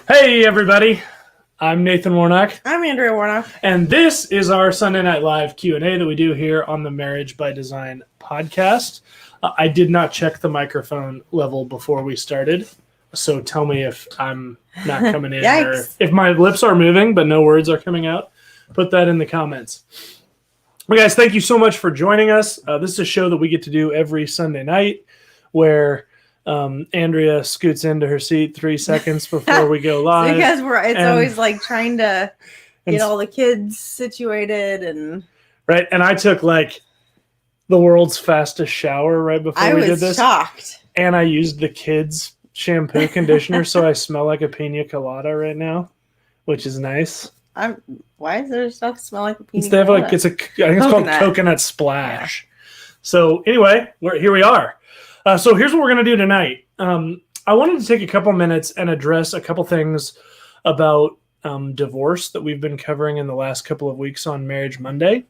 Hey, everybody. I'm Nathan Warnock, I'm Andrea Warnock. and this is our Sunday Night Live Q&A that we do here on the Marriage by Design podcast. I did not check the microphone level before we started, so tell me if I'm not coming in or if my lips are moving but no words are coming out. Put that in the comments. Well, guys, thank you so much for joining us. This is a show that we get to do every Sunday night where Andrea scoots into her seat 3 seconds before we go live. Because it's always like trying to get all the kids situated and right. And I took like the world's fastest shower right before we did this. I was shocked. And I used the kids' shampoo conditioner, so I smell like a pina colada right now, which is nice. Why does their stuff smell like a pina colada? Like I think it's called Coconut Splash. Yeah. So anyway, here we are. So here's what we're going to do tonight. I wanted to take a couple minutes and address a couple things about divorce that we've been covering in the last couple of weeks on Marriage Monday.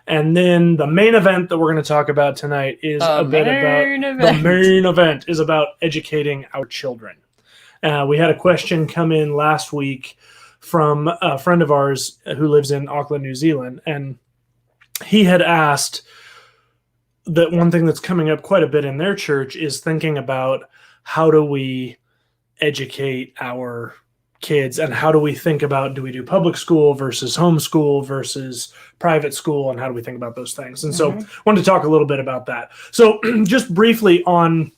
And then the main event that we're going to talk about tonight is the main event is about educating our children. We had a question come in last week from a friend of ours who lives in Auckland, New Zealand. And he had asked that one thing that's coming up quite a bit in their church is thinking about how do we educate our kids and how do we think about, do we do public school versus homeschool versus private school, and how do we think about those things? And so I wanted to talk a little bit about that. So just briefly on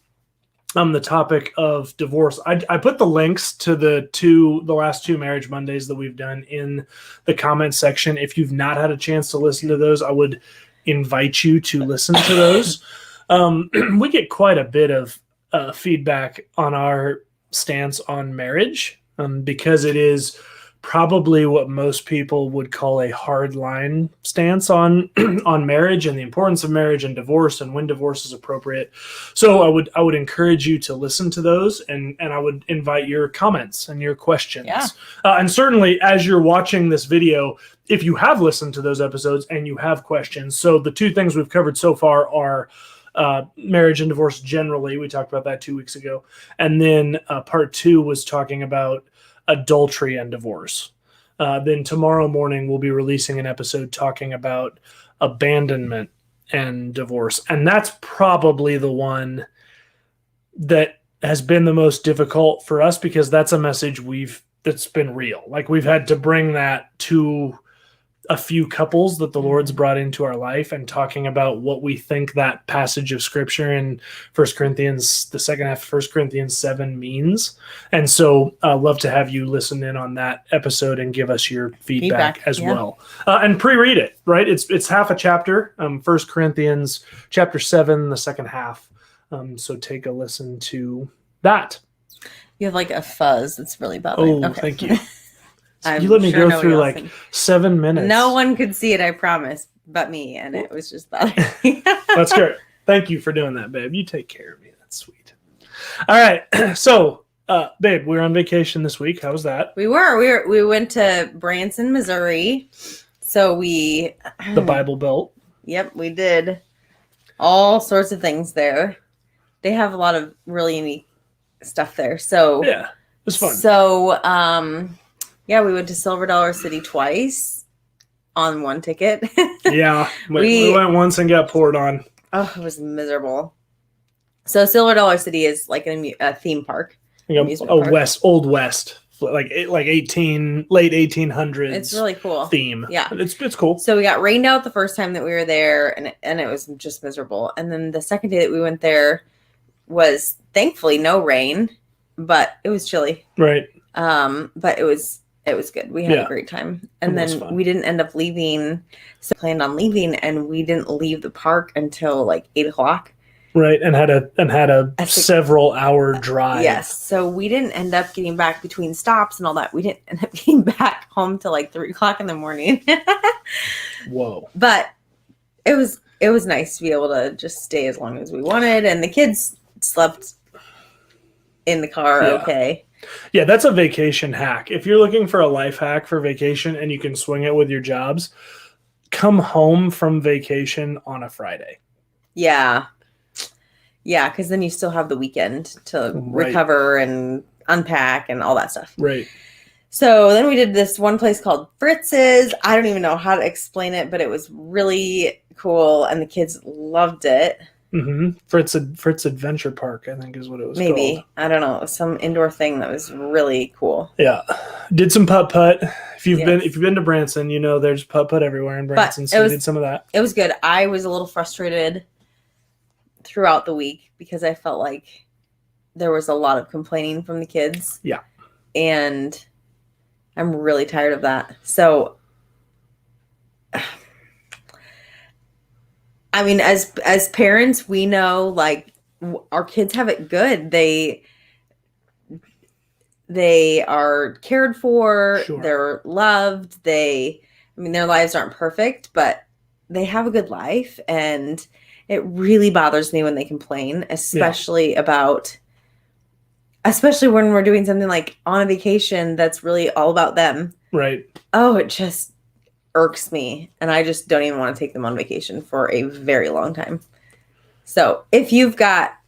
the topic of divorce, I put the links to the last two Marriage Mondays that we've done in the comments section. If you've not had a chance to listen to those, I would invite you to listen to those. We get quite a bit of feedback on our stance on marriage because it is probably what most people would call a hard line stance on marriage and the importance of marriage and divorce and when divorce is appropriate. So I would encourage you to listen to those, and I would invite your comments and your questions. Yeah. And certainly as you're watching this video, if you have listened to those episodes and you have questions. So the two things we've covered so far are marriage and divorce generally. We talked about that 2 weeks ago. And then part 2 was talking about adultery and divorce. Then tomorrow morning, we'll be releasing an episode talking about abandonment and divorce. And that's probably the one that has been the most difficult for us because that's a message that's been real. Like we've had to bring that to a few couples that the Lord's brought into our life and talking about what we think that passage of scripture in 1 Corinthians, the second half of 1 Corinthians 7 means. And so I'd love to have you listen in on that episode and give us your feedback as well. And pre-read it, right? It's half a chapter, 1 Corinthians chapter 7, the second half. So take a listen to that. You have like a fuzz that's really bothering. Oh, okay. Thank you. You let me go through like 7 minutes. No one could see it, I promise, but me, and it was just bothering me. That's great. Thank you for doing that, babe. You take care of me. That's sweet. All right. So, babe, we were on vacation this week. How was that? We went to Branson, Missouri. So the Bible Belt. Yep, we did all sorts of things there. They have a lot of really unique stuff there. So yeah, it was fun. So yeah, we went to Silver Dollar City twice on one ticket. Yeah, we went once and got poured on. Oh, it was miserable. So Silver Dollar City is like a theme park. Old West, like late 1800s. It's really cool theme. Yeah, it's cool. So we got rained out the first time that we were there, and it was just miserable. And then the second day that we went there was thankfully no rain, but it was chilly. Right. But it was good. We had a great time. And then we didn't end up leaving. So we planned on leaving, and we didn't leave the park until like 8:00. Right. And had a several hour drive. Yes. So we didn't end up getting back between stops and all that. We didn't end up getting back home till like 3:00 in the morning. Whoa. But it was nice to be able to just stay as long as we wanted. And the kids slept in the car. Yeah. Okay. Yeah, that's a vacation hack. If you're looking for a life hack for vacation and you can swing it with your jobs, come home from vacation on a Friday. Yeah. Yeah, because then you still have the weekend to recover and unpack and all that stuff. Right. So then we did this one place called Fritz's. I don't even know how to explain it, but it was really cool, and the kids loved it. Mm-hmm. Fritz Adventure Park, I think is what it was called. Maybe. I don't know. It was some indoor thing that was really cool. Yeah. Did some putt-putt. If you've been to Branson, you know there's putt-putt everywhere in Branson, so we did some of that. It was good. I was a little frustrated throughout the week because I felt like there was a lot of complaining from the kids. Yeah. And I'm really tired of that. So, I mean, as parents, we know like our kids have it good. They are cared for. Sure. They're loved. Their lives aren't perfect, but they have a good life. And it really bothers me when they complain, especially when we're doing something like on a vacation that's really all about them. Right. Oh, it just irks me. And I just don't even want to take them on vacation for a very long time. So if you've got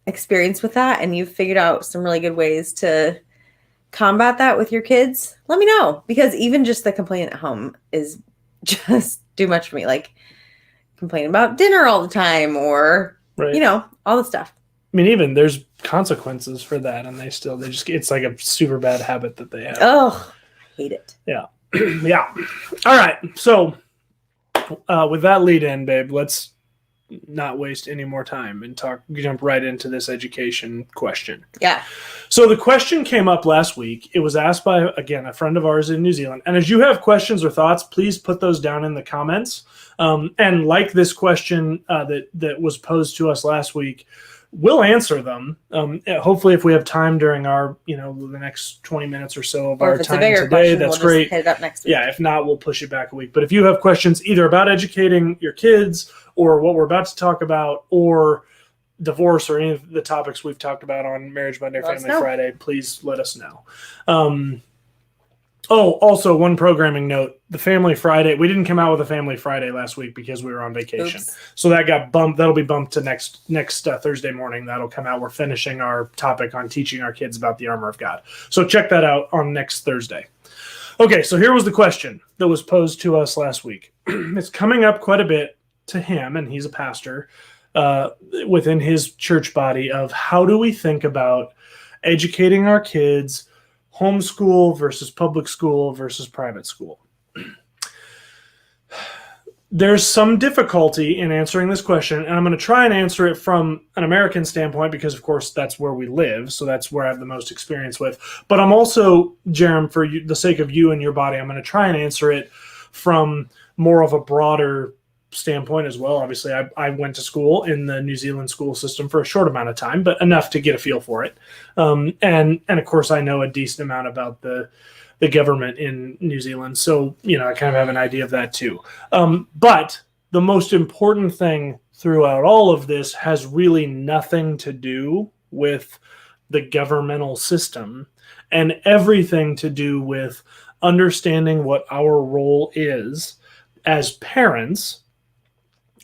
experience with that and you've figured out some really good ways to combat that with your kids, let me know. Because even just the complaining at home is just too much for me. Like complaining about dinner all the time or, all the stuff. I mean, even there's consequences for that, and it's like a super bad habit that they have. Oh, hate it. Yeah. Yeah. All right. So with that lead in, babe, let's not waste any more time and jump right into this education question. Yeah. So the question came up last week. It was asked by, again, a friend of ours in New Zealand. And as you have questions or thoughts, please put those down in the comments. And like this question that was posed to us last week, we'll answer them. Hopefully, if we have time during our, the next 20 minutes or so of our time today, that's great. Hit it up next week. Yeah, if not, we'll push it back a week. But if you have questions either about educating your kids or what we're about to talk about or divorce or any of the topics we've talked about on Marriage Monday, Family Friday, please let us know. Also one programming note, the Family Friday, we didn't come out with a Family Friday last week because we were on vacation. Oops. So that got bumped. That'll be bumped to next Thursday morning. That'll come out. We're finishing our topic on teaching our kids about the armor of God. So check that out on next Thursday. Okay, so here was the question that was posed to us last week. It's coming up quite a bit to him, and he's a pastor within his church body, of how do we think about educating our kids, homeschool versus public school versus private school. There's some difficulty in answering this question, and I'm going to try and answer it from an American standpoint because, of course, that's where we live, so that's where I have the most experience with. But I'm also, Jerem, for the sake of you and your body, I'm going to try and answer it from more of a broader standpoint as well. Obviously, I went to school in the New Zealand school system for a short amount of time, but enough to get a feel for it. And of course, I know a decent amount about the government in New Zealand. So, I kind of have an idea of that too. But the most important thing throughout all of this has really nothing to do with the governmental system and everything to do with understanding what our role is as parents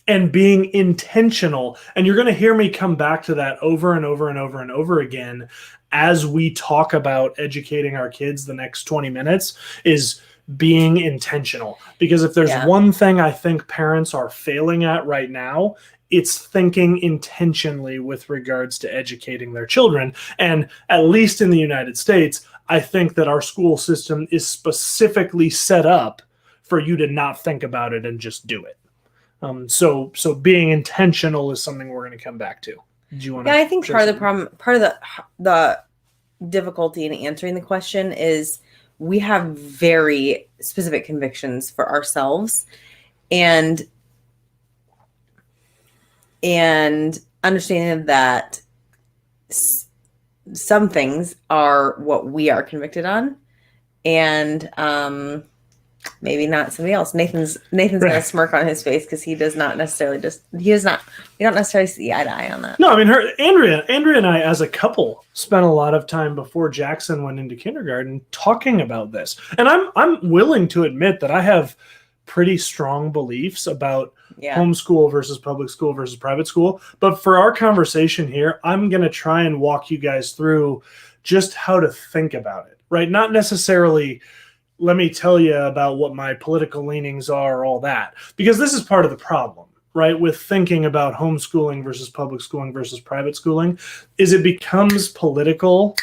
and being intentional. And you're going to hear me come back to that over and over and over and over again as we talk about educating our kids the next 20 minutes, is being intentional. Because if there's one thing I think parents are failing at right now, it's thinking intentionally with regards to educating their children. And at least in the United States, I think that our school system is specifically set up for you to not think about it and just do it. So being intentional is something we're going to come back to. Do you want to? Yeah, I think part of the problem, part of the difficulty in answering the question is we have very specific convictions for ourselves, and understanding that some things are what we are convicted on, and maybe not somebody else. Nathan's got a smirk on his face because we don't necessarily see eye to eye on that. No, I mean, Andrea and I as a couple spent a lot of time before Jackson went into kindergarten talking about this. And I'm willing to admit that I have pretty strong beliefs about homeschool versus public school versus private school. But for our conversation here, I'm going to try and walk you guys through just how to think about it, right? Not necessarily, let me tell you about what my political leanings are, or all that, because this is part of the problem, right? With thinking about homeschooling versus public schooling versus private schooling, is it becomes political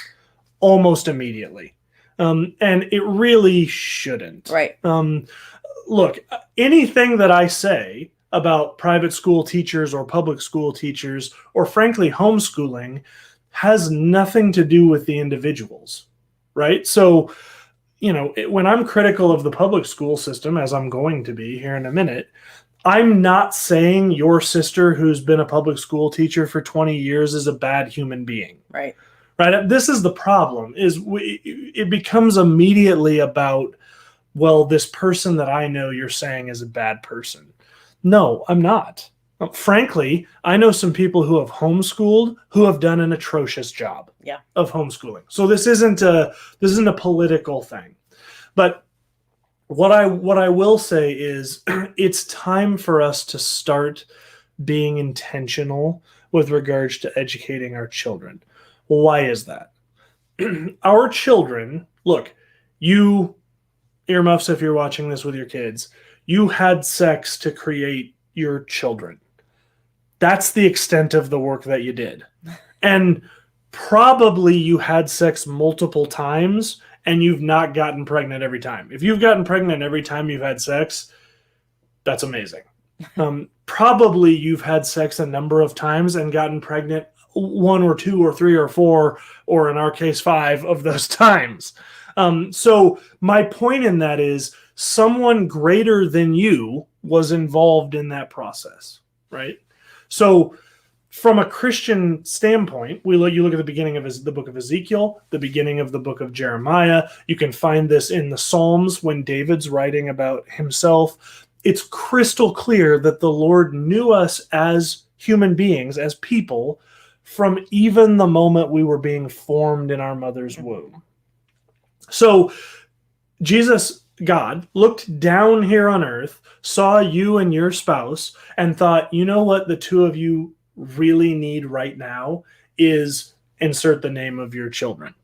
almost immediately. And it really shouldn't. Right. Look, anything that I say about private school teachers or public school teachers, or frankly, homeschooling, has nothing to do with the individuals, right? So, when I'm critical of the public school system, as I'm going to be here in a minute, I'm not saying your sister who's been a public school teacher for 20 years is a bad human being. Right. Right. This is the problem, is it becomes immediately about, well, this person that I know you're saying is a bad person. No, I'm not. Frankly, I know some people who have homeschooled who have done an atrocious job of homeschooling. So this isn't a political thing. But what I will say is it's time for us to start being intentional with regards to educating our children. Why is that? Our children, look, you earmuffs, if you're watching this with your kids, you had sex to create your children. That's the extent of the work that you did. And probably you had sex multiple times and you've not gotten pregnant every time. If you've gotten pregnant every time you've had sex, that's amazing. Probably you've had sex a number of times and gotten pregnant 1 or 2 or 3 or 4, or in our case, 5 of those times. So my point in that is someone greater than you was involved in that process, right? So from a Christian standpoint, you look at the beginning of the book of Ezekiel, the beginning of the book of Jeremiah. You can find this in the Psalms when David's writing about himself. It's crystal clear that the Lord knew us as human beings, as people, from even the moment we were being formed in our mother's womb. So Jesus, God, looked down here on earth, saw you and your spouse, and thought, you know what the two of you really need right now is insert the name of your children,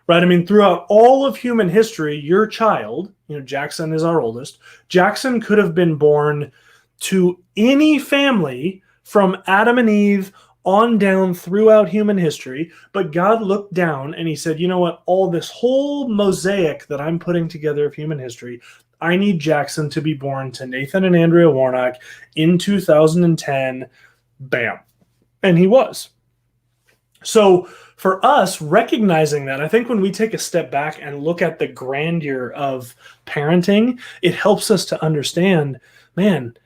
right? I mean, throughout all of human history, your child, Jackson is our oldest, Jackson could have been born to any family from Adam and Eve on down throughout human history, but God looked down and he said, you know what, all this whole mosaic that I'm putting together of human history, I need Jackson to be born to Nathan and Andrea Warnock in 2010, bam. And he was. So for us, recognizing that, I think when we take a step back and look at the grandeur of parenting, it helps us to understand, man,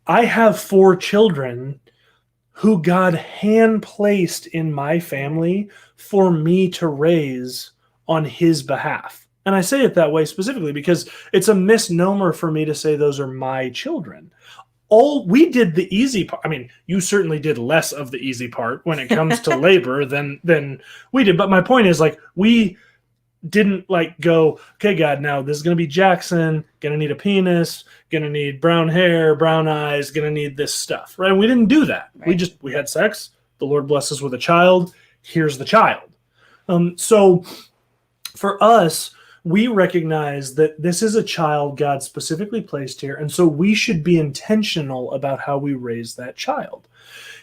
I have 4 children who God hand-placed in my family for me to raise on his behalf. And I say it that way specifically because it's a misnomer for me to say those are my children. We did the easy part. I mean, you certainly did less of the easy part when it comes to labor than we did. But my point is, we didn't go, okay, God, now this is going to be Jackson, going to need a penis, going to need brown hair, brown eyes, going to need this stuff, right? We didn't do that. Right. We had sex. The Lord blessed us with a child. Here's the child. So for us, we recognize that this is a child God specifically placed here, and so we should be intentional about how we raise that child.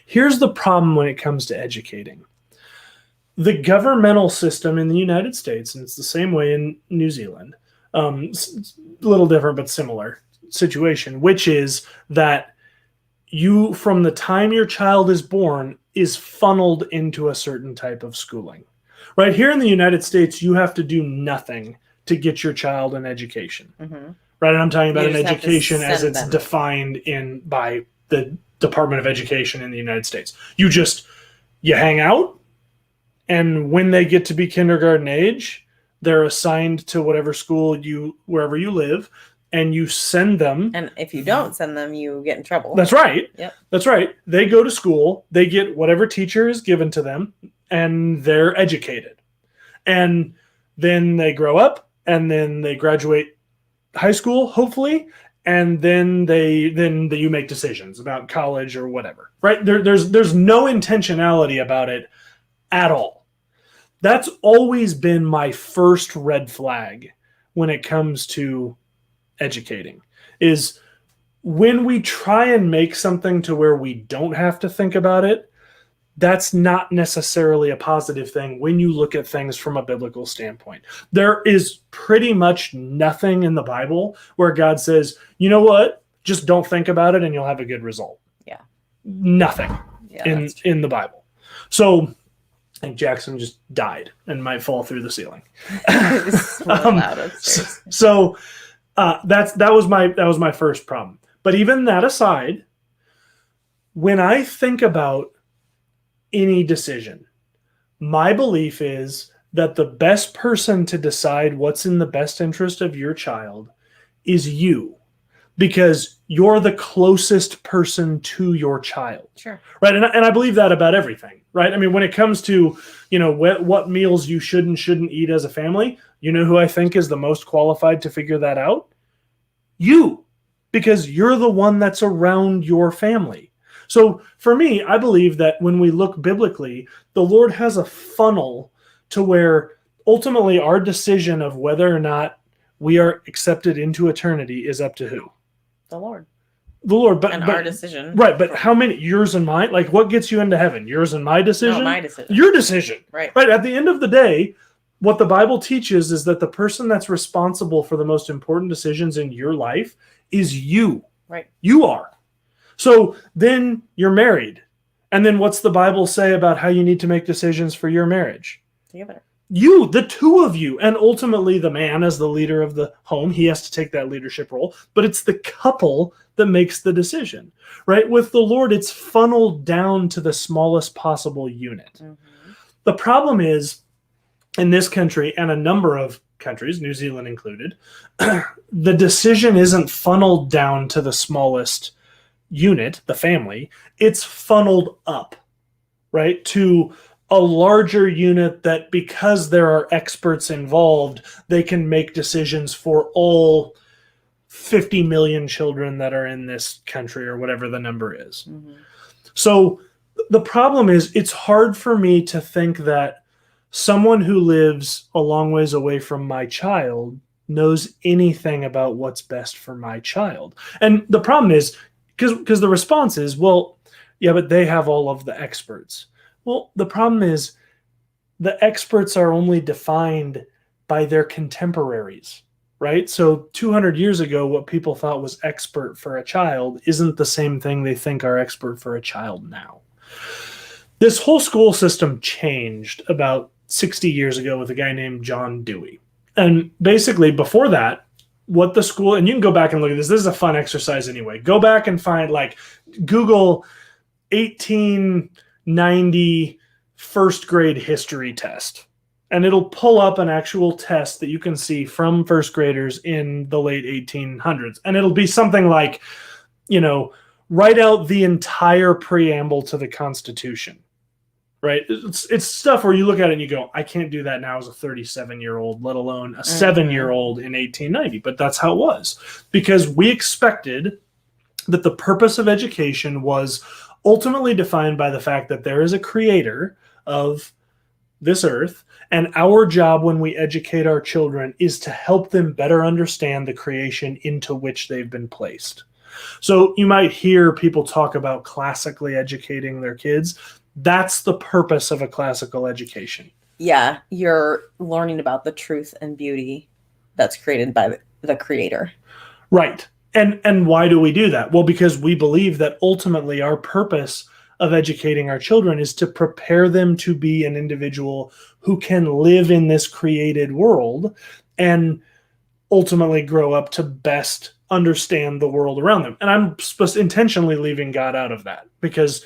Here's the problem when it comes to educating. The governmental system in the United States, and it's the same way in New Zealand, a little different but similar situation, which is that you, from the time your child is born, is funneled into a certain type of schooling. Right here in the United States, you have to do nothing to get your child an education. Mm-hmm. Right, and I'm talking about an education as it's defined by the Department of Education in the United States. You hang out. And when they get to be kindergarten age, they're assigned to whatever school wherever you live, and you send them. And if you don't send them, you get in trouble. That's right. Yep. That's right. They go to school, they get whatever teacher is given to them, and they're educated. And then they grow up, and then they graduate high school, hopefully, and then you make decisions about college or whatever. Right? There's no intentionality about it at all. That's always been my first red flag when it comes to educating, is when we try and make something to where we don't have to think about it. That's not necessarily a positive thing when you look at things from a biblical standpoint. There is pretty much nothing in the Bible where God says, you know what, just don't think about it and you'll have a good result. Yeah. Nothing Yeah, in the Bible. So I think Jackson just died and might fall through the ceiling. It's really loud upstairs. So that was my first problem. But even that aside, when I think about any decision, my belief is that the best person to decide what's in the best interest of your child is you, because you're the closest person to your child. Sure. Right. And I believe that about everything. Right. I mean, when it comes to, what meals you should and shouldn't eat as a family, you know who I think is the most qualified to figure that out? You, because you're the one that's around your family. So for me, I believe that when we look biblically, the Lord has a funnel to where ultimately our decision of whether or not we are accepted into eternity is up to who? The Lord. The Lord. But our decision. Right. But how many? Yours and mine? Like, what gets you into heaven? Yours and my decision? No, my decision. Your decision. Right. Right. At the end of the day, what the Bible teaches is that the person that's responsible for the most important decisions in your life is you. Right. You are. So then you're married. And then what's the Bible say about how you need to make decisions for your marriage? Together. You, the two of you, and ultimately the man as the leader of the home, he has to take that leadership role, but it's the couple that makes the decision, right? With the Lord, it's funneled down to the smallest possible unit. Mm-hmm. The problem is, in this country and a number of countries, New Zealand included, the decision isn't funneled down to the smallest unit, the family. It's funneled up, right, to a larger unit that, because there are experts involved, they can make decisions for all 50 million children that are in this country, or whatever the number is. Mm-hmm. So the problem is, it's hard for me to think that someone who lives a long ways away from my child knows anything about what's best for my child. And the problem is, because the response is, well, yeah, but they have all of the experts. Well, the problem is the experts are only defined by their contemporaries, right? So 200 years ago, what people thought was expert for a child isn't the same thing they think are expert for a child now. This whole school system changed about 60 years ago with a guy named John Dewey. And basically before that, what the school, and you can go back and look at this. This is a fun exercise anyway. Go back and find, like, Google 1890 first grade history test. And it'll pull up an actual test that you can see from first graders in the late 1800s. And it'll be something like, write out the entire preamble to the Constitution. Right? It's stuff where you look at it and you go, I can't do that now as a 37-year-old, let alone a 7-year-old in 1890. But that's how it was, because we expected that the purpose of education was ultimately defined by the fact that there is a creator of this earth, and our job when we educate our children is to help them better understand the creation into which they've been placed. So you might hear people talk about classically educating their kids. That's the purpose of a classical education. Yeah, you're learning about the truth and beauty that's created by the creator. Right. And why do we do that? Well, because we believe that ultimately our purpose of educating our children is to prepare them to be an individual who can live in this created world and ultimately grow up to best understand the world around them. And I'm intentionally leaving God out of that, because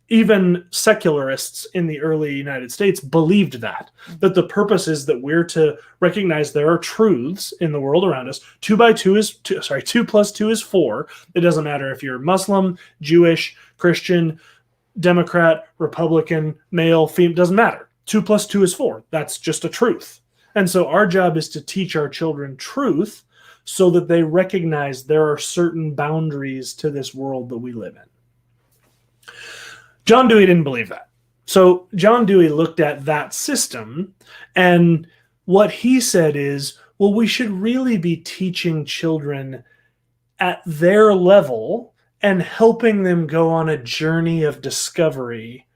even secularists in the early United States believed that the purpose is that we're to recognize there are truths in the world around us. 2 plus 2 is 4. It doesn't matter if you're Muslim, Jewish, Christian, Democrat, Republican, male, female, doesn't matter. 2 plus 2 is 4. That's just a truth. And so our job is to teach our children truth so that they recognize there are certain boundaries to this world that we live in. John Dewey didn't believe that. So John Dewey looked at that system, and what he said is, well, we should really be teaching children at their level and helping them go on a journey of discovery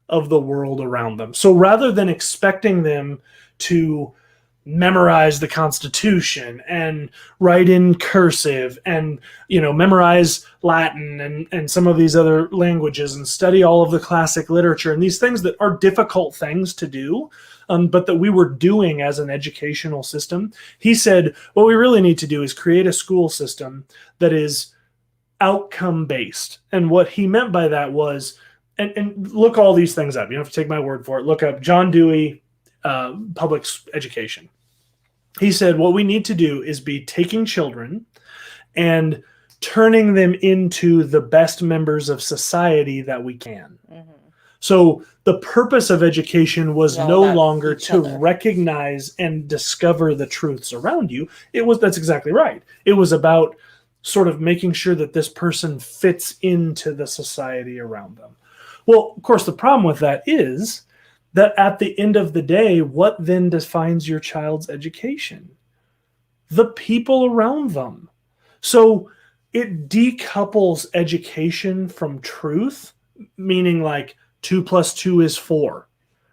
of the world around them. So rather than expecting them to memorize the Constitution and write in cursive and memorize Latin and some of these other languages and study all of the classic literature and these things that are difficult things to do, but that we were doing as an educational system, he said what we really need to do is create a school system that is outcome based. And what he meant by that was, and look all these things up. You don't have to take my word for it. Look up John Dewey, public education. He said what we need to do is be taking children and turning them into the best members of society that we can. Mm-hmm. So the purpose of education was no longer to recognize and discover the truths around you. That's exactly right. It was about sort of making sure that this person fits into the society around them. Well, of course, the problem with that is that at the end of the day, what then defines your child's education? The people around them. So it decouples education from truth, meaning like 2 + 2 is 4,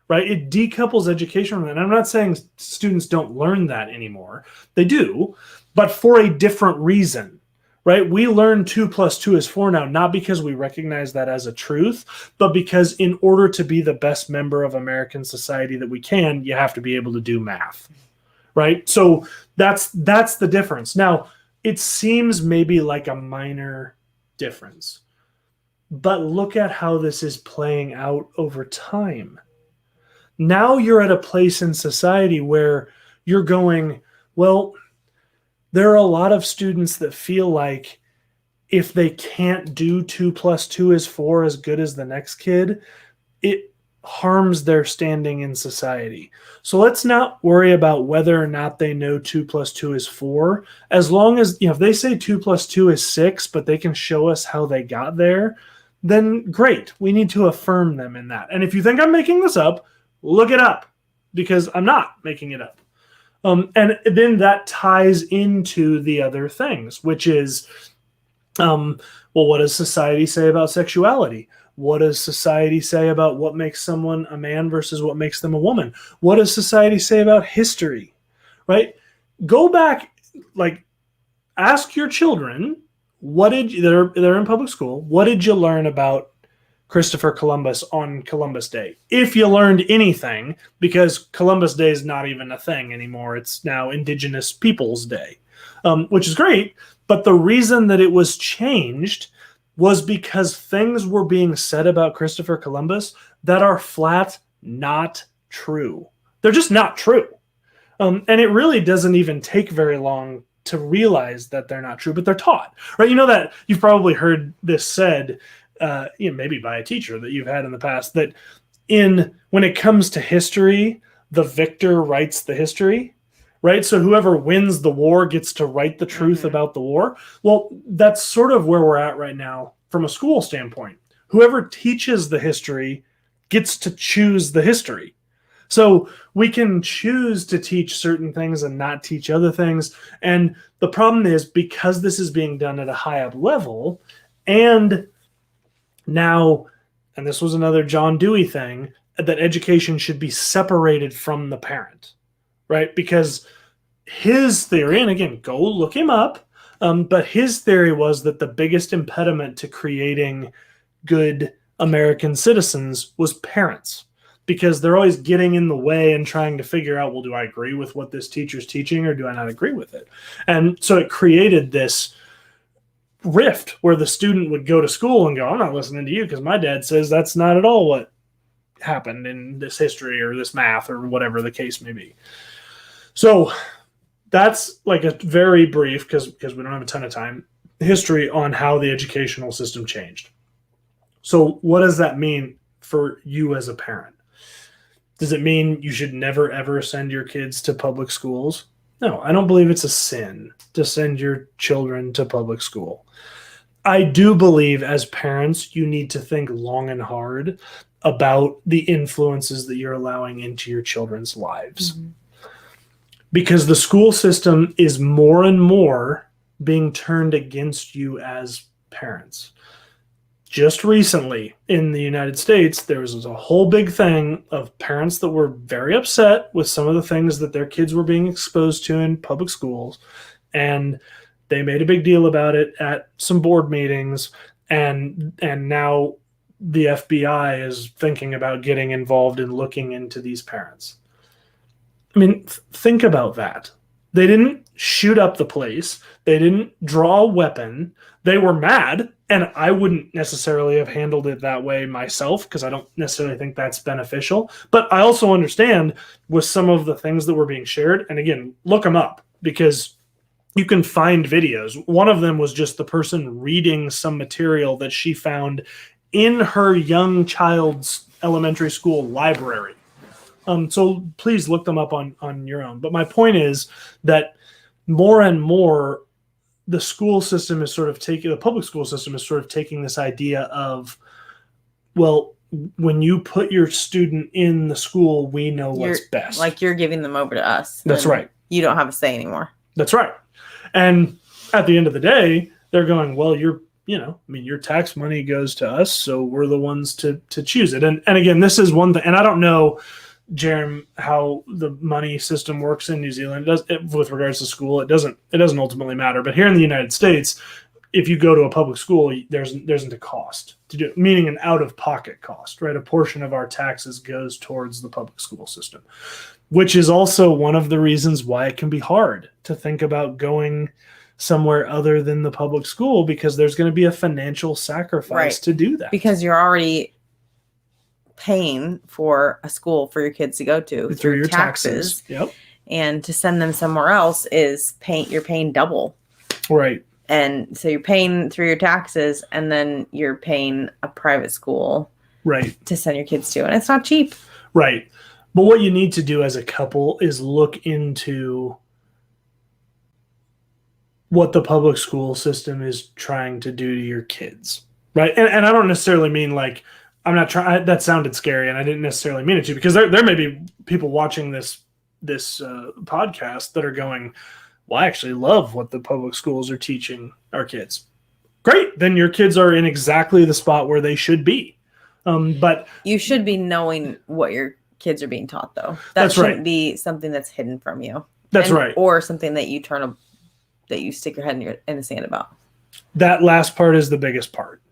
right? It decouples education from that. And I'm not saying students don't learn that anymore. They do, but for a different reason. Right? We learn 2 + 2 is 4 now, not because we recognize that as a truth, but because in order to be the best member of American society that we can, you have to be able to do math. Right? So that's the difference. Now, it seems maybe like a minor difference, but look at how this is playing out over time. Now you're at a place in society where you're going, well, there are a lot of students that feel like if they can't do 2 + 2 is 4 as good as the next kid, it harms their standing in society. So let's not worry about whether or not they know 2 + 2 is 4. As long as, if they say 2 + 2 is 6, but they can show us how they got there, then great. We need to affirm them in that. And if you think I'm making this up, look it up, because I'm not making it up. And then that ties into the other things, which is, what does society say about sexuality? What does society say about what makes someone a man versus what makes them a woman? What does society say about history, right? Go back, ask your children, they're in public school, what did you learn about Christopher Columbus on Columbus Day? If you learned anything, because Columbus Day is not even a thing anymore. It's now Indigenous Peoples Day, which is great. But the reason that it was changed was because things were being said about Christopher Columbus that are flat not true. They're just not true. And it really doesn't even take very long to realize that they're not true, but they're taught, right? You know that you've probably heard this said, maybe by a teacher that you've had in the past, that when it comes to history, the victor writes the history, right? So whoever wins the war gets to write the truth about the war. Well, that's sort of where we're at right now from a school standpoint. Whoever teaches the history gets to choose the history. So we can choose to teach certain things and not teach other things. And the problem is, because this is being done at a high up level, and now, and this was another John Dewey thing, that education should be separated from the parent, right? Because his theory, and again, go look him up, but his theory was that the biggest impediment to creating good American citizens was parents, because they're always getting in the way and trying to figure out, well, do I agree with what this teacher's teaching or do I not agree with it? And so it created this rift where the student would go to school and go, I'm not listening to you because my dad says that's not at all what happened in this history or this math or whatever the case may be. So that's like a very brief, because we don't have a ton of time, history on how the educational system changed. So what does that mean for you as a parent? Does it mean you should never, ever send your kids to public schools? No, I don't believe it's a sin to send your children to public school. I do believe as parents, you need to think long and hard about the influences that you're allowing into your children's lives. Because the school system is more and more being turned against you as parents. Just recently in the United States, there was a whole big thing of parents that were very upset with some of the things that their kids were being exposed to in public schools. And they made a big deal about it at some board meetings. And now the FBI is thinking about getting involved in looking into these parents. I mean, think about that. They didn't shoot up the place. They didn't draw a weapon. They were mad, and I wouldn't necessarily have handled it that way myself because I don't necessarily think that's beneficial. But I also understand with some of the things that were being shared, and again, look them up because you can find videos. One of them was just the person reading some material that she found in her young child's elementary school library. So please look them up on your own. But my point is that more and more the school system is sort of taking, the public school system is sort of taking this idea of, well, when you put your student in the school, we know what's best. Like you're giving them over to us. That's right. You don't have a say anymore. That's right. And at the end of the day, they're going, well, your tax money goes to us, so we're the ones to choose it. And again, this is one thing, and I don't know, Jerem, how the money system works in New Zealand. With regards to school, it doesn't ultimately matter. But here in the United States, if you go to a public school, there isn't a cost to do it, meaning an out-of-pocket cost, right? A portion of our taxes goes towards the public school system, which is also one of the reasons why it can be hard to think about going somewhere other than the public school, because there's going to be a financial sacrifice to do that. Because you're already paying for a school for your kids to go to through your taxes. Yep. And to send them somewhere else you're paying double. Right. And so you're paying through your taxes, and then you're paying a private school to send your kids to. And it's not cheap. Right. But what you need to do as a couple is look into what the public school system is trying to do to your kids. Right. And I don't necessarily mean like, I'm not trying. That sounded scary, and I didn't necessarily mean it to, because there may be people watching this podcast that are going, well, I actually love what the public schools are teaching our kids. Great. Then your kids are in exactly the spot where they should be. But you should be knowing what your kids are being taught, though. That shouldn't be something that's hidden from you. That's right. Or something that you stick your head in the sand about. That last part is the biggest part.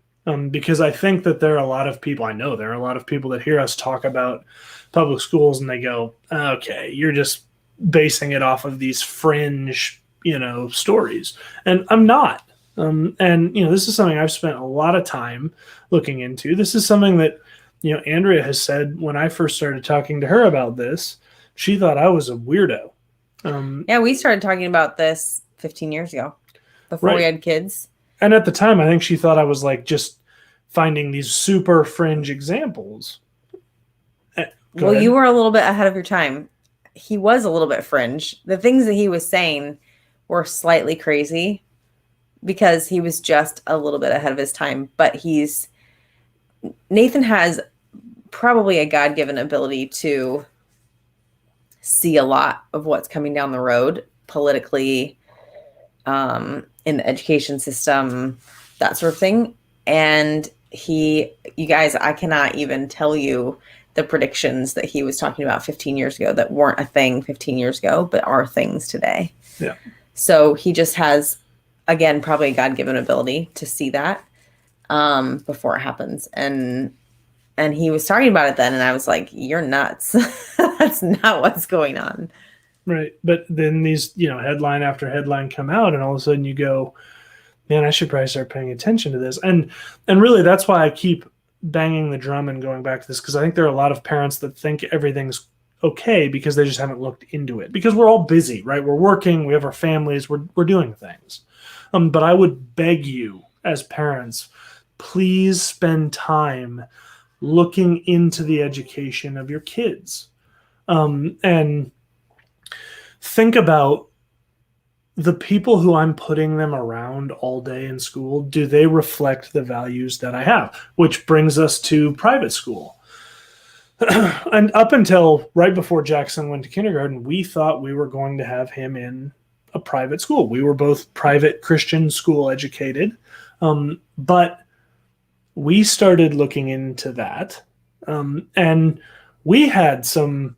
Because I think that there are a lot of people that hear us talk about public schools and they go, okay, you're just basing it off of these fringe, stories. And I'm not. And this is something I've spent a lot of time looking into. This is something that, Andrea has said when I first started talking to her about this, she thought I was a weirdo. We started talking about this 15 years ago before we had kids. And at the time, I think she thought I was like just finding these super fringe examples. Go ahead. You were a little bit ahead of your time. He was a little bit fringe. The things that he was saying were slightly crazy because he was just a little bit ahead of his time. But Nathan has probably a God-given ability to see a lot of what's coming down the road politically, in the education system, that sort of thing. And you guys, I cannot even tell you the predictions that he was talking about 15 years ago that weren't a thing 15 years ago, but are things today. Yeah. So he just has, again, probably a God-given ability to see that before it happens. And he was talking about it then, and I was like, you're nuts. That's not what's going on. Right. But then these, headline after headline come out, and all of a sudden you go, man, I should probably start paying attention to this. And really, that's why I keep banging the drum and going back to this, because I think there are a lot of parents that think everything's okay because they just haven't looked into it. Because we're all busy, right? We're working, we have our families, we're doing things. But I would beg you as parents, please spend time looking into the education of your kids. And think about the people who I'm putting them around all day in school. Do they reflect the values that I have? Which brings us to private school. And up until right before Jackson went to kindergarten, we thought we were going to have him in a private school. We were both private Christian school educated. But we started looking into that. And we had some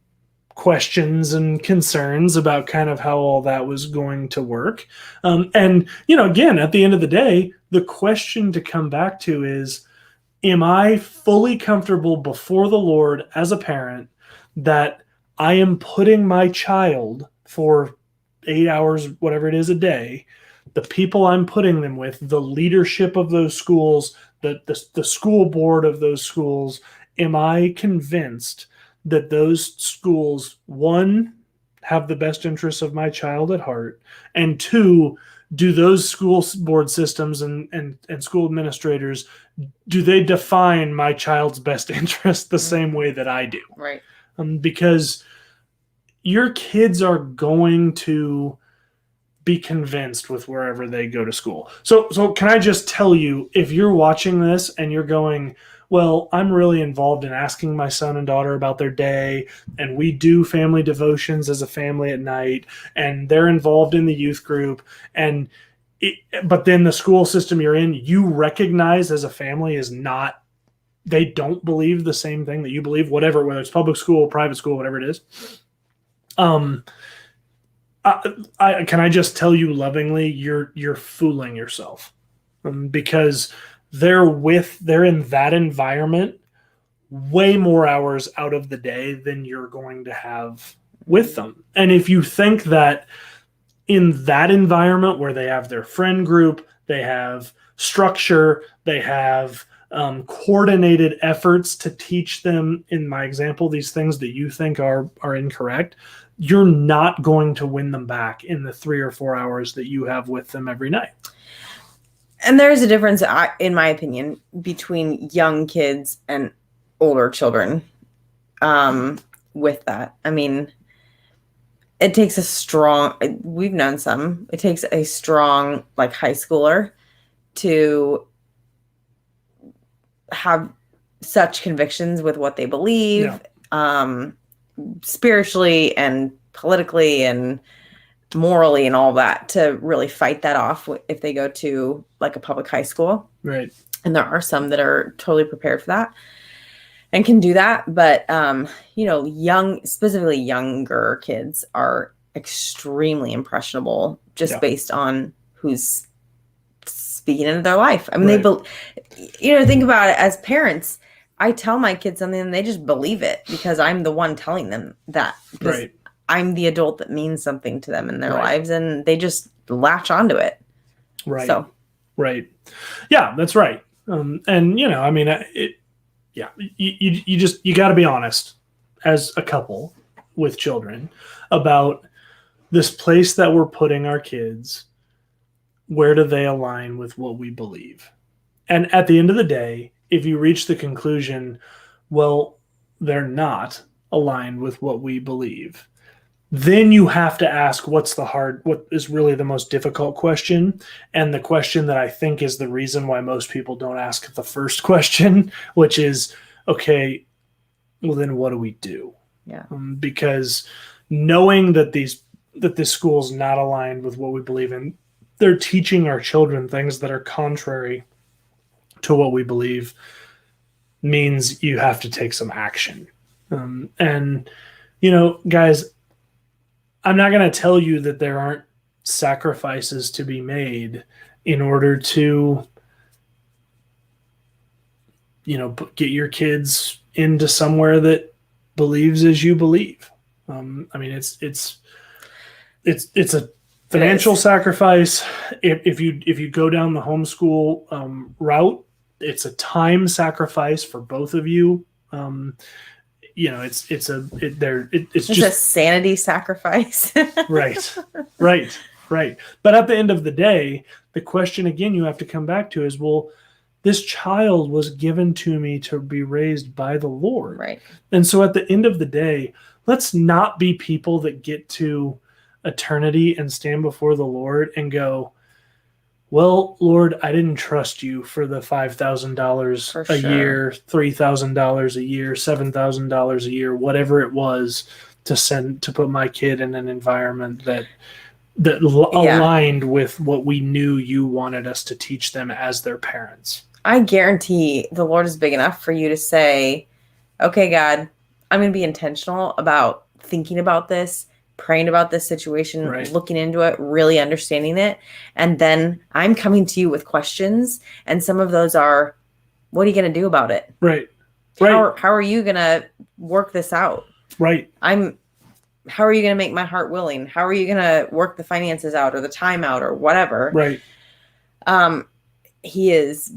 questions and concerns about kind of how all that was going to work. And, again, at the end of the day, the question to come back to is, am I fully comfortable before the Lord as a parent that I am putting my child for 8 hours, whatever it is a day, the people I'm putting them with, the leadership of those schools, the school board of those schools, am I convinced that those schools, one, have the best interests of my child at heart, and two, do those school board systems and school administrators, do they define my child's best interest the same way that I do? Right. Because your kids are going to be convinced with wherever they go to school. So can I just tell you, if you're watching this and you're going, well, I'm really involved in asking my son and daughter about their day, and we do family devotions as a family at night, and they're involved in the youth group, but then the school system you're in, you recognize as a family is not, they don't believe the same thing that you believe, whether it's public school, private school, whatever it is. Can I just tell you lovingly, you're fooling yourself, because they're in that environment way more hours out of the day than you're going to have with them. And if you think that in that environment where they have their friend group, they have structure, they have coordinated efforts to teach them, in my example, these things that you think are incorrect, you're not going to win them back in the 3 or 4 hours that you have with them every night. And there's a difference, in my opinion, between young kids and older children with that. I mean, it takes we've known some, it takes a strong, like, high schooler to have such convictions with what they believe, spiritually and politically and morally and all that, to really fight that off if they go to, like, a public high school. Right. And there are some that are totally prepared for that and can do that. But, specifically younger kids are extremely impressionable just based on who's speaking into their life. I mean, think about it as parents. I tell my kids something and they just believe it because I'm the one telling them that. Because I'm the adult that means something to them in their lives, and they just latch onto it. Right. So. Right. Yeah, that's right. You got to be honest as a couple with children about this place that we're putting our kids. Where do they align with what we believe? And at the end of the day, if you reach the conclusion, well, they're not aligned with what we believe, then you have to ask what is really the most difficult question, and the question that I think is the reason why most people don't ask the first question, which is, okay, well, then what do we do? Yeah. Because knowing that this school's not aligned with what we believe in, they're teaching our children things that are contrary to what we believe, means you have to take some action. Guys, I'm not going to tell you that there aren't sacrifices to be made in order to, get your kids into somewhere that believes as you believe. It's a financial sacrifice. If you go down the homeschool route, it's a time sacrifice for both of you. It's just a sanity sacrifice. Right. But at the end of the day, the question again you have to come back to is, well, this child was given to me to be raised by the Lord. Right. And so at the end of the day, let's not be people that get to eternity and stand before the Lord and go, well, Lord, I didn't trust you for the $5,000 For a sure. year, $3,000 a year, $7,000 a year, whatever it was, to put my kid in an environment that aligned with what we knew you wanted us to teach them as their parents. I guarantee the Lord is big enough for you to say, okay, God, I'm going to be intentional about thinking about this, praying about this situation, Right. looking into it, really understanding it. And then I'm coming to you with questions. And some of those are, what are you going to do about it? Right. How are you going to work this out? Right. How are you going to make my heart willing? How are you going to work the finances out or the time out or whatever? Right. He is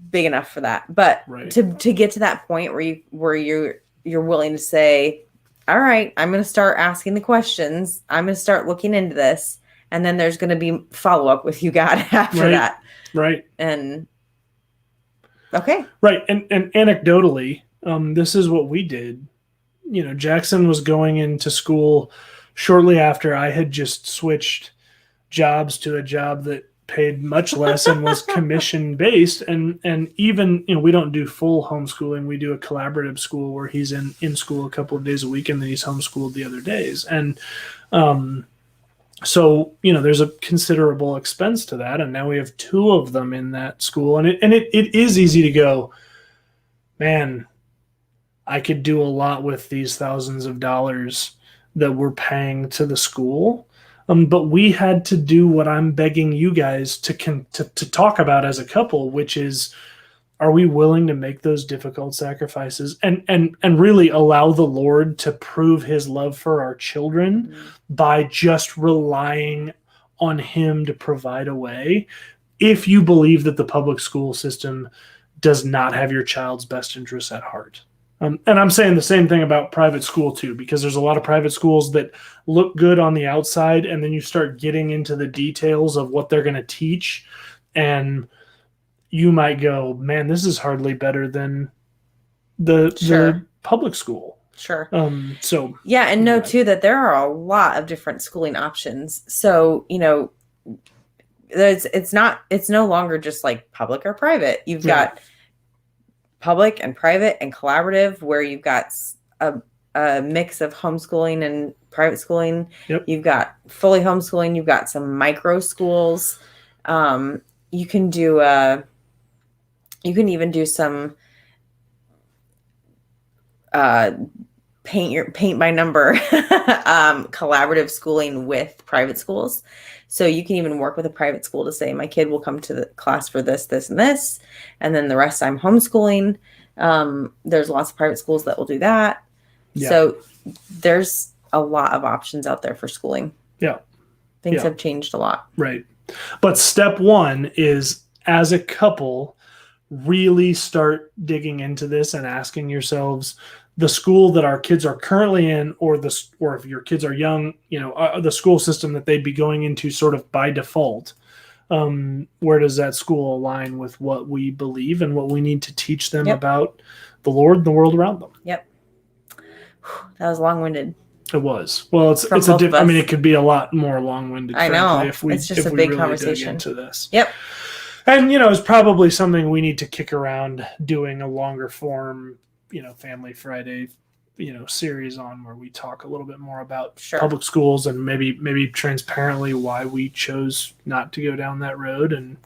big enough for that. But Right. to get to that point where you're willing to say, all right, I'm going to start asking the questions. I'm going to start looking into this. And then there's going to be follow-up with you, God, after that. Right. And okay. Right. And anecdotally, this is what we did. You know, Jackson was going into school shortly after I had just switched jobs to a job that paid much less and was commission based. And even, you know, we don't do full homeschooling. We do a collaborative school where he's in school a couple of days a week and then he's homeschooled the other days. And so, you know, there's a considerable expense to that. And now we have 2 of them in that school. And it is easy to go, man, I could do a lot with these thousands of dollars that we're paying to the school. But we had to do what I'm begging you guys to talk about as a couple, which is, are we willing to make those difficult sacrifices and really allow the Lord to prove his love for our children by just relying on him to provide a way? If you believe that the public school system does not have your child's best interests at heart. And I'm saying the same thing about private school too, because there's a lot of private schools that look good on the outside, and then you start getting into the details of what they're going to teach, and you might go, man, this is hardly better than the public school. Sure. So yeah, and know too that there are a lot of different schooling options. So, you know, it's no longer just like public or private. You've got public and private and collaborative, where you've got a mix of homeschooling and private schooling. Yep. You've got fully homeschooling. You've got some micro schools. You can even do some paint by number collaborative schooling with private schools. So you can even work with a private school to say, my kid will come to the class for this, this, and this, and then the rest I'm homeschooling. There's lots of private schools that will do that. Yeah. So there's a lot of options out there for schooling. Yeah. Things have changed a lot. Right. But step 1 is, as a couple, really start digging into this and asking yourselves, the school that our kids are currently in, or if your kids are young, you know, the school system that they'd be going into sort of by default, where does that school align with what we believe and what we need to teach them about the Lord and the world around them? Yep. That was long-winded. It was. Well, it's a different. I mean, it could be a lot more long-winded. I know. If we, it's just a we big really conversation dug into this. Yep. And, you know, it's probably something we need to kick around doing a longer form, you know, Family Friday, you know, series on, where we talk a little bit more about public schools and maybe transparently why we chose not to go down that road. And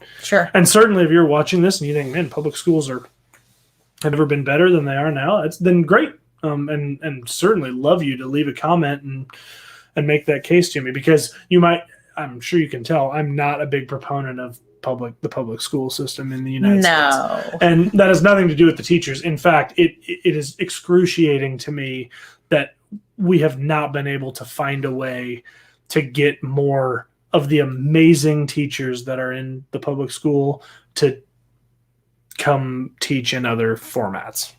and certainly if you're watching this and you think, man, public schools have never been better than they are now, it's been great. And certainly love you to leave a comment and make that case to me, because I'm sure you can tell, I'm not a big proponent of the public school system in the United States. And that has nothing to do with the teachers. In fact, it is excruciating to me that we have not been able to find a way to get more of the amazing teachers that are in the public school to come teach in other formats.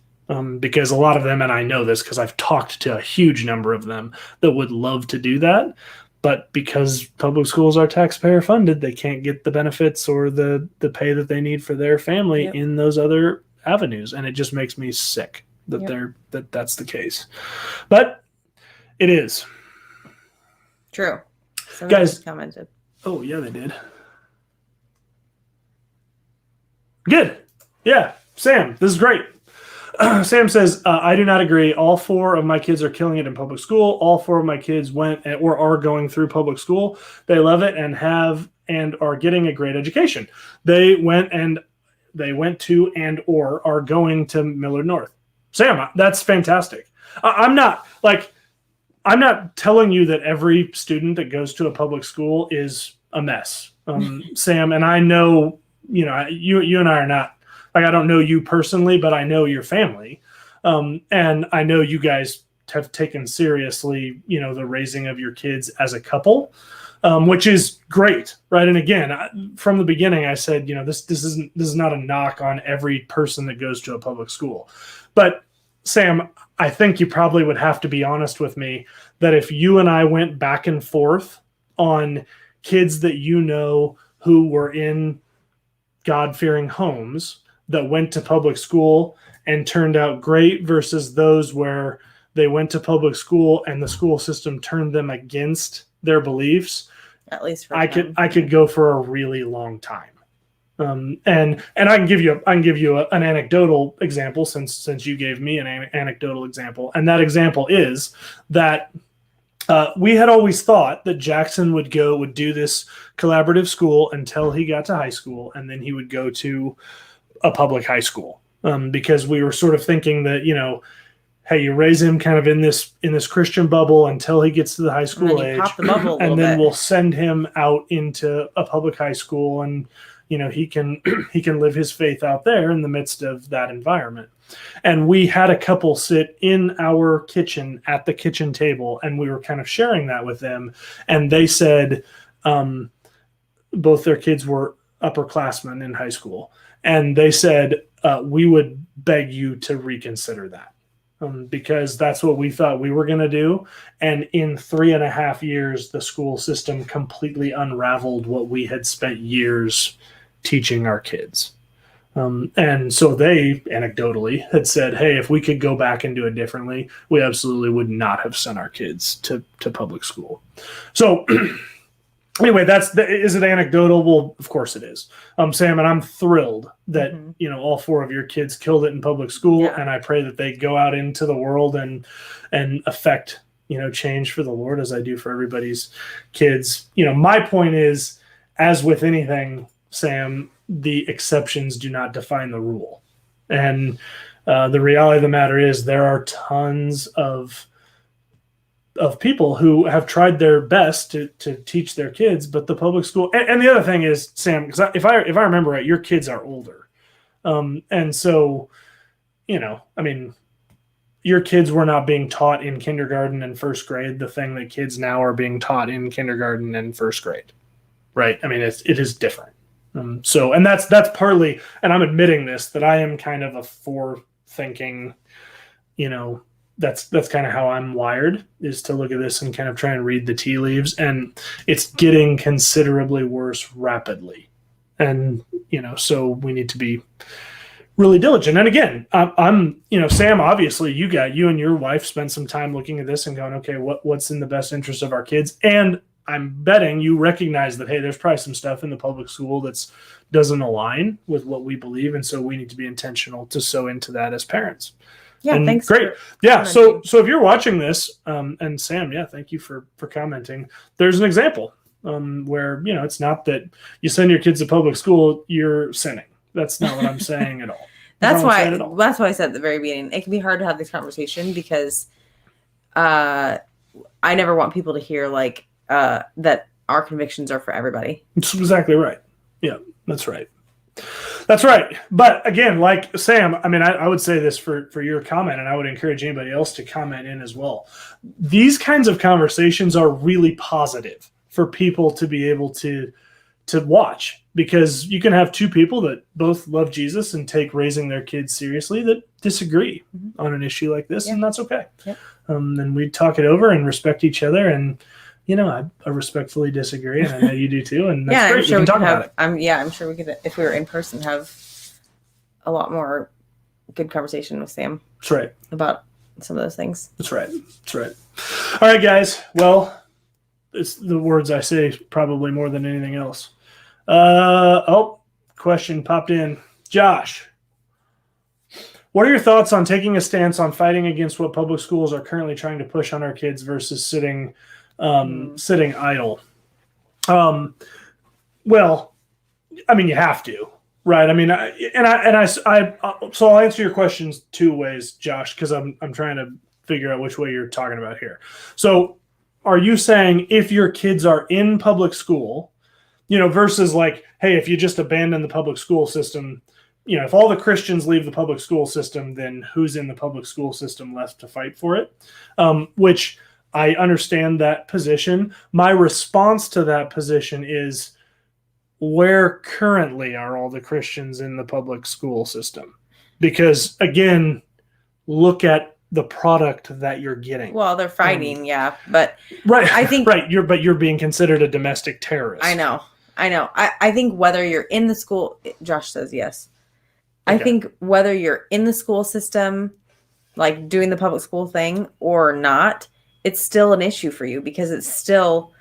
Because a lot of them, and I know this because I've talked to a huge number of them that would love to do that, but because public schools are taxpayer funded, they can't get the benefits or the pay that they need for their family in those other avenues. And it just makes me sick that that's the case. But it is. True. Somebody guys commented. Oh yeah, they did. Good. Yeah. Sam, this is great. Sam says, I do not agree. All 4 of my kids are killing it in public school. All 4 of my kids went or are going through public school. They love it and have and are getting a great education. They went to and or are going to Millard North. Sam, that's fantastic. I'm not telling you that every student that goes to a public school is a mess, Sam. And I know, you and I are not. I don't know you personally, but I know your family. And I know you guys have taken seriously, the raising of your kids as a couple, which is great. Right. And again, from the beginning, I said, this is not a knock on every person that goes to a public school. But Sam, I think you probably would have to be honest with me that if you and I went back and forth on kids that who were in God-fearing homes that went to public school and turned out great versus those where they went to public school and the school system turned them against their beliefs. At least for I could go for a really long time. And I can give you an anecdotal example since you gave me an anecdotal example, and that example is that we had always thought that Jackson would do this collaborative school until he got to high school, and then he would go to a public high school, because we were sort of thinking that, hey, you raise him kind of in this Christian bubble until he gets to the high school age, pop the bubble and then we'll send him out into a public high school, and he can live his faith out there in the midst of that environment. And we had a couple sit in our kitchen at the kitchen table, and we were kind of sharing that with them, and they said both their kids were upperclassmen in high school. And they said, we would beg you to reconsider that, because that's what we thought we were going to do. And in 3.5 years, the school system completely unraveled what we had spent years teaching our kids. And so they anecdotally had said, hey, if we could go back and do it differently, we absolutely would not have sent our kids to public school. So anyway, is it anecdotal? Well, of course it is. Sam, and I'm thrilled that, all 4 of your kids killed it in public school. Yeah. And I pray that they go out into the world and affect, change for the Lord, as I do for everybody's kids. My point is, as with anything, Sam, the exceptions do not define the rule. And the reality of the matter is there are tons of people who have tried their best to teach their kids, but the public school, and the other thing is, Sam, because if I remember right, your kids are older. And so, your kids were not being taught in kindergarten and first grade the thing that kids now are being taught in kindergarten and first grade, right? It is different. So, and that's partly, and I'm admitting this, that I am kind of a forethinking, that's kind of how I'm wired, is to look at this and kind of try and read the tea leaves, and it's getting considerably worse rapidly. And, so we need to be really diligent. And again, I'm Sam, obviously you and your wife spent some time looking at this and going, okay, what's in the best interest of our kids? And I'm betting you recognize that, hey, there's probably some stuff in the public school that doesn't align with what we believe. And so we need to be intentional to sow into that as parents. Yeah, and thanks. Great. Yeah. So if you're watching this, and Sam, yeah, thank you for commenting. There's an example where, it's not that you send your kids to public school, you're sinning. That's not what I'm saying at all. That's why I said at the very beginning, it can be hard to have this conversation because I never want people to hear that our convictions are for everybody. That's exactly right. Yeah, that's right. That's right. But again, like Sam, I would say this for your comment, and I would encourage anybody else to comment in as well. These kinds of conversations are really positive for people to be able to watch, because you can have 2 people that both love Jesus and take raising their kids seriously that disagree on an issue like this, and that's okay. Yep. And we talk it over and respect each other, and I respectfully disagree, and I know you do too. And that's great. I'm sure we can talk about it. I'm sure we could, if we were in person, have a lot more good conversation with Sam. That's right. About some of those things. That's right. That's right. All right, guys. Well, it's the words I say probably more than anything else. Question popped in. Josh, what are your thoughts on taking a stance on fighting against what public schools are currently trying to push on our kids versus sitting idle? Well, I mean, you have to, right? I mean, so I'll answer your questions two ways, Josh, because I'm trying to figure out which way you're talking about here. So, are you saying if your kids are in public school, versus like, hey, if you just abandon the public school system, if all the Christians leave the public school system, then who's in the public school system left to fight for it? Which I understand that position. My response to that position is, where currently are all the Christians in the public school system? Because again, look at the product that you're getting. Well, they're fighting, but right. I think you're being considered a domestic terrorist. I know. I think whether you're in the school, Josh says yes. I think whether you're in the school system, like doing the public school thing or not, it's still an issue for you because it's still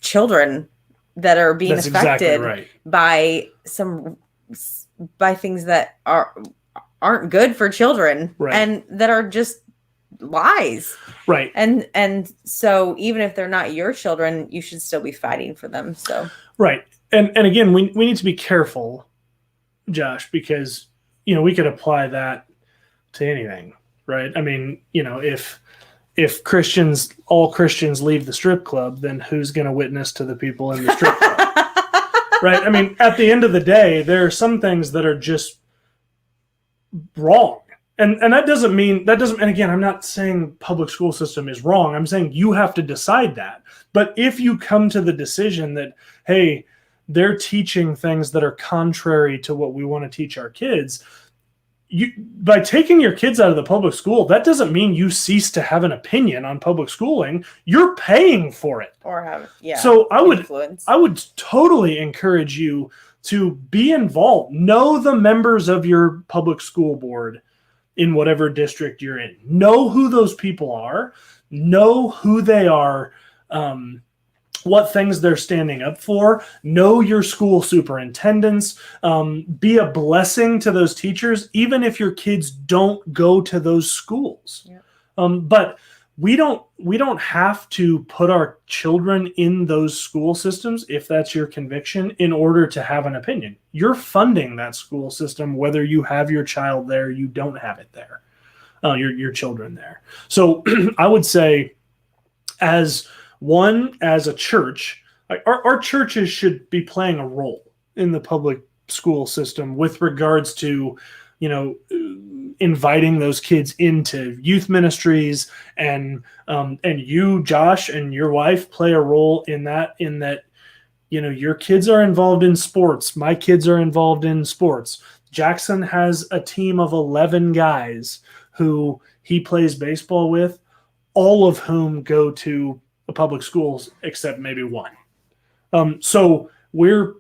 children that are being affected by things that aren't good for children and that are just lies. Right. And so even if they're not your children, you should still be fighting for them. So right. And again, we need to be careful, Josh, because we could apply that to anything, right? I mean, if all Christians leave the strip club, then who's going to witness to the people in the strip club? Right? I mean, at the end of the day, there are some things that are just wrong. And that doesn't mean, and again, I'm not saying public school system is wrong. I'm saying you have to decide that. But if you come to the decision that, hey, they're teaching things that are contrary to what we want to teach our kids, by taking your kids out of the public school, that doesn't mean you cease to have an opinion on public schooling. You're paying for it. Or have, So I would totally encourage you to be involved. Know the members of your public school board in whatever district you're in. Know who those people are. Know who they are. What things they're standing up for. Know your school superintendents. Be a blessing to those teachers, even if your kids don't go to those schools. Yep. But we don't have to put our children in those school systems, if that's your conviction, in order to have an opinion. You're funding that school system, whether you have your child there, you don't have it there, your children there. So I would say, as a church, our churches should be playing a role in the public school system with regards to, inviting those kids into youth ministries, and you, Josh, and your wife play a role in that, your kids are involved in sports. My kids are involved in sports. Jackson has a team of 11 guys who he plays baseball with, all of whom go to the public schools except maybe one. So we're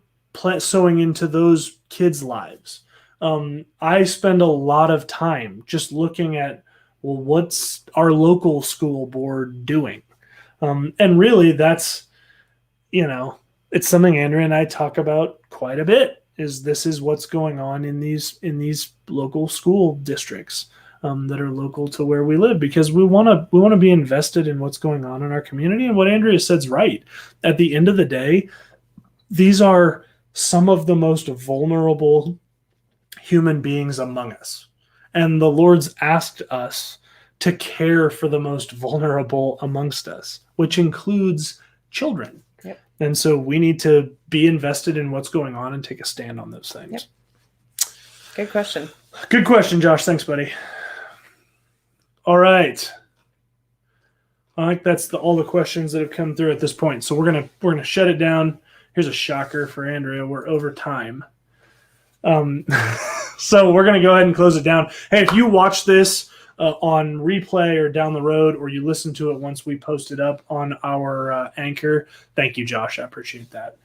sowing into those kids' lives. I spend a lot of time just looking at, well, what's our local school board doing? And really that's, it's something Andrea and I talk about quite a bit, this is what's going on in these local school districts. That are local to where we live, because we want to be invested in what's going on in our community. And what Andrea said's right. At the end of the day, these are some of the most vulnerable human beings among us, and the Lord's asked us to care for the most vulnerable amongst us, which includes children. Yep. And so we need to be invested in what's going on and take a stand on those things. Yep. Good question. Good question, Josh. Thanks, buddy. All right. I think that's all the questions that have come through at this point. So we're gonna shut it down. Here's a shocker for Andrea. We're over time. So we're gonna go ahead and close it down. Hey, if you watch this on replay or down the road, or you listen to it once we post it up on our Anchor, thank you, Josh. I appreciate that.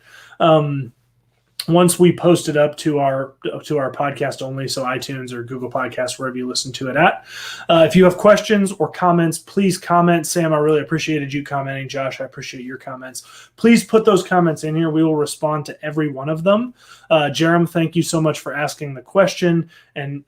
once we post it up to our podcast only, so iTunes or Google Podcasts, wherever you listen to it at. If you have questions or comments, please comment. Sam, I really appreciated you commenting. Josh, I appreciate your comments. Please put those comments in here. We will respond to every one of them. Jerem, thank you so much for asking the question and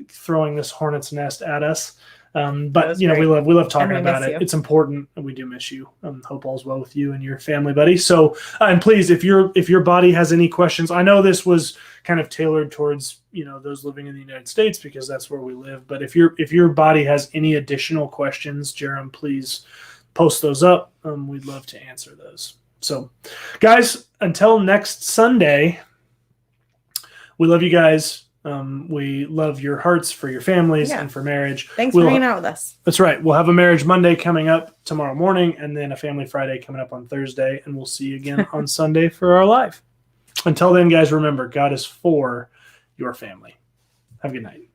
throwing this hornet's nest at us. But we love talking about it. It's important, and we do miss you. Hope all's well with you and your family, buddy. So, and please, if your body has any questions, I know this was kind of tailored towards those living in the United States because that's where we live. But if your body has any additional questions, Jerem, please post those up. We'd love to answer those. So, guys, until next Sunday, we love you guys. We love your hearts for your families and for marriage. Thanks for hanging out with us. That's right. We'll have a Marriage Monday coming up tomorrow morning and then a Family Friday coming up on Thursday. And we'll see you again on Sunday for our live. Until then, guys, remember, God is for your family. Have a good night.